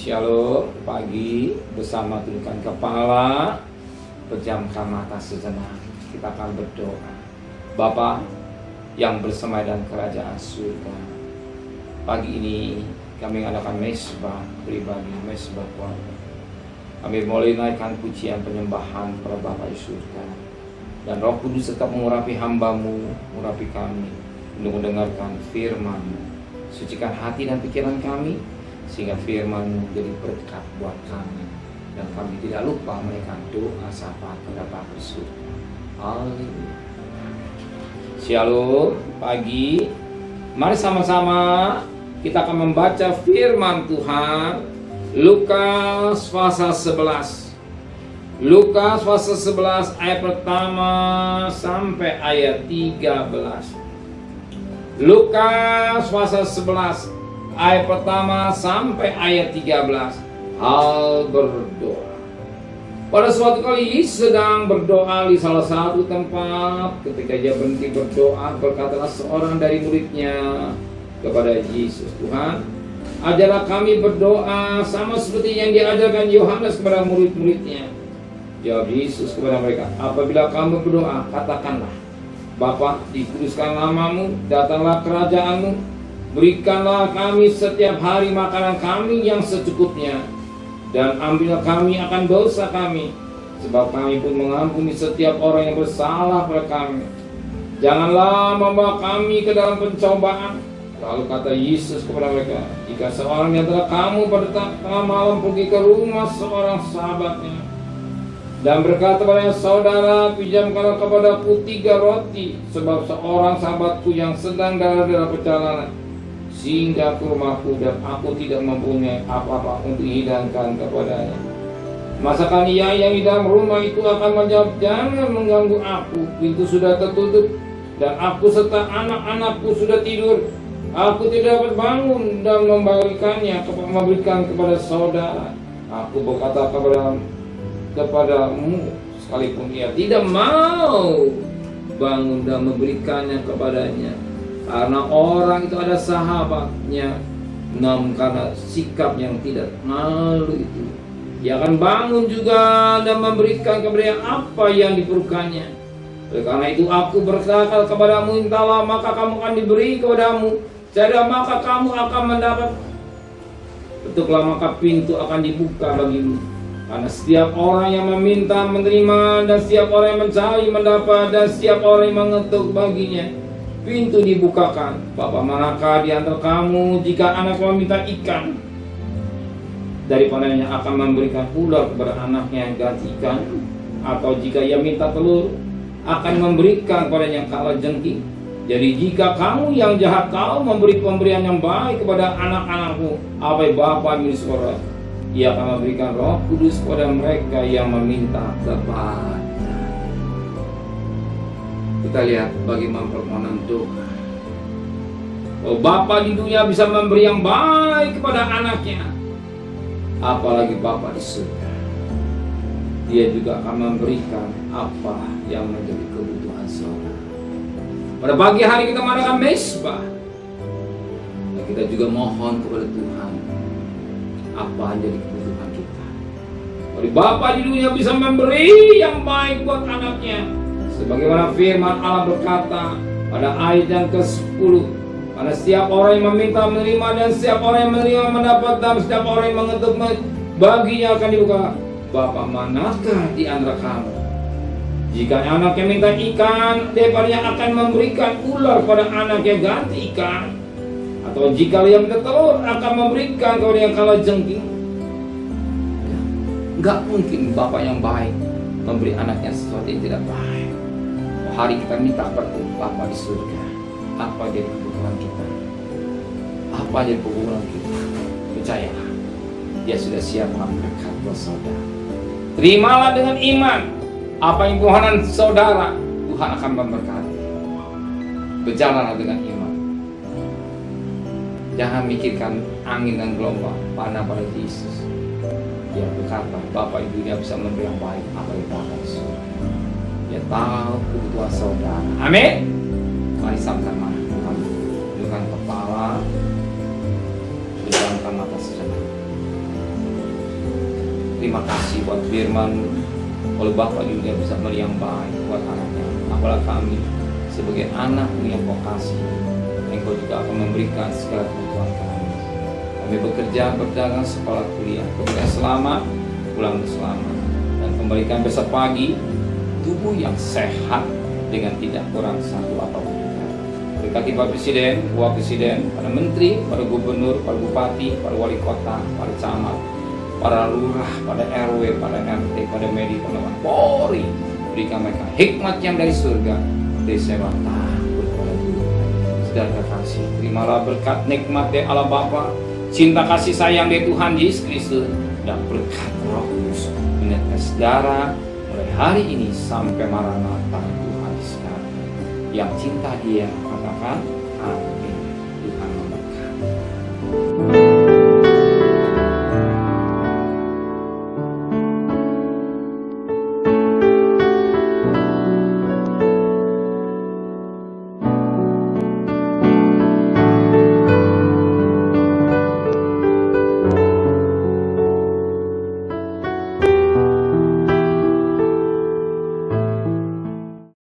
Shalom, pagi bersama tundukkan kepala, pejamkan mata sejenak. Kita akan berdoa. Bapa yang bersemayam dalam kerajaan surga, pagi ini kami mengadakan mesbah pribadi, mesbah keluarga. Kami mulai naikkan pujian penyembahan kepada Bapa di surga, dan Roh Kudus tetap mengurapi hamba-Mu, mengurapi kami untuk mendengarkan firman-Mu. Sucikan hati dan pikiran kami, sehingga firman-Mu jadi berkat buat kami, dan kami tidak lupa menaikkan doa syafaat kepada Bapa di surga. Haleluya. Shalom, pagi. Mari sama-sama kita akan membaca firman Tuhan. Lukas pasal 11. Lukas pasal 11 ayat pertama sampai ayat 13. Lukas pasal 11 ayat pertama sampai ayat 13. Hal berdoa. Pada suatu kali sedang berdoa di salah satu tempat, ketika dia berhenti berdoa, berkatalah seorang dari muridnya kepada Yesus, "Tuhan, ajarlah kami berdoa sama seperti yang diajarkan Yohanes kepada murid-muridnya." Jawab Yesus kepada mereka, "Apabila kamu berdoa, katakanlah, Bapa, dikuduskan nama-Mu, datanglah kerajaan-Mu, berikanlah kami setiap hari makanan kami yang secukupnya, dan ambillah kami akan dosa kami, sebab kami pun mengampuni setiap orang yang bersalah pada kami. Janganlah membawa kami ke dalam pencobaan." Lalu kata Yesus kepada mereka, "Jika seorang di antara kamu pada tengah malam pergi ke rumah seorang sahabatnya dan berkata kepadanya, 'Saudara, pinjamkanlah kepadaku 3 roti, sebab seorang sahabatku yang sedang dalam perjalanan sehingga ke rumahku dan aku tidak mempunyai apa-apa untuk dihidangkan kepadanya.' Masakan ia yang di dalam rumah itu akan menjawab, 'Jangan mengganggu aku, pintu sudah tertutup dan aku serta anak-anakku sudah tidur. Aku tidak dapat bangun dan memberikan kepada saudara.' Aku berkata kepadamu, sekalipun ia tidak mau bangun dan memberikannya kepadanya, karena orang itu ada sahabatnya, namun karena sikap yang tidak malu itu, ia akan bangun juga dan memberikan kepadanya apa yang diperlukannya. Oleh karena itu aku berkata kepadamu, mintalah maka kamu akan diberi kepadamu, carilah maka kamu akan mendapat, ketuklah maka pintu akan dibuka bagimu. Karena setiap orang yang meminta menerima, dan setiap orang yang mencari mendapat, dan setiap orang yang mengetuk baginya pintu dibukakan. Bapa manakah di antara kamu, jika anak meminta ikan, daripadanya akan memberikan ular kepada anaknya yang ganti ikan? Atau jika ia minta telur, akan memberikan kepada yang kalajengking? Jadi jika kamu yang jahat tahu memberi pemberian yang baik kepada anak-anakmu, apa Bapa di surga, ia akan memberikan Roh Kudus kepada mereka yang meminta kepada. Kita lihat bagaimana permohonan doa. Oh, Bapa di dunia bisa memberi yang baik kepada anaknya, apalagi Bapa di surga. Dia juga akan memberikan apa yang menjadi kebutuhan saudara. Pada pagi hari kita mengadakan mesbah, dan kita juga mohon kepada Tuhan apa yang jadi kebutuhan kita. Kalau Bapa di dunia bisa memberi yang baik buat anaknya, sebagaimana firman Allah berkata pada ayat yang ke-10, pada setiap orang yang meminta menerima, dan setiap orang yang menerima mendapat, dan setiap orang yang mengetuk baginya akan dibuka. Bapa manakah di antara kamu, jika anaknya minta ikan, daripadanya akan memberikan ular pada anaknya ganti ikan? Atau jika yang minta telur, akan memberikan kepada yang kalajengking? Enggak mungkin Bapak yang baik memberi anaknya sesuatu yang tidak baik. Hari kita minta kepada Bapa di surga, apa jadi kebutuhan kita? Apa jadi kebutuhan kita? Percayalah, Dia sudah siap memberikan buat saudara. Terimalah dengan iman apa yang permohonan saudara, Tuhan akan memberkati. Berjalanlah dengan iman. Jangan mikirkan angin dan gelombang, pandang pada Yesus. Dia berkata, Bapa di dunia bisa memberi yang baik, apa yang Bapa di surga. Dia tahu kebutuhan saudara. Amin. Mari samakan mata Tuhan, dengan kepala, pejamkan mata sejenak. Terima kasih buat firman. Kalau Bapak juga bisa melihat yang baik buat anaknya, apalah kami sebagai anak-Mu yang Kau kasih, Engkau juga akan memberikan segala kebutuhan kami. Kami bekerja, berdagang, sekolah, kuliah, kemudian selamat, pulang selamat, dan kembalikan besok pagi tubuh yang sehat dengan tidak kurang satu apapun. Berkati Pak Presiden, Wakil Presiden, para Menteri, para Gubernur, para Bupati, para Wali Kota, para Camat, para Lurah, pada RW, pada RT, pada Medi, pada Polri. Berikan mereka hikmat yang dari surga, dari sewa takut pada Tuhan. Saudara kasih, terimalah berkat nikmat dari Allah Bapa, cinta kasih sayang dari Tuhan Yesus Kristus, dan berkat Roh Kudus menyertai saudara mulai hari ini sampai Maranatha Tuhan sekalian. Yang cinta Dia katakan amin.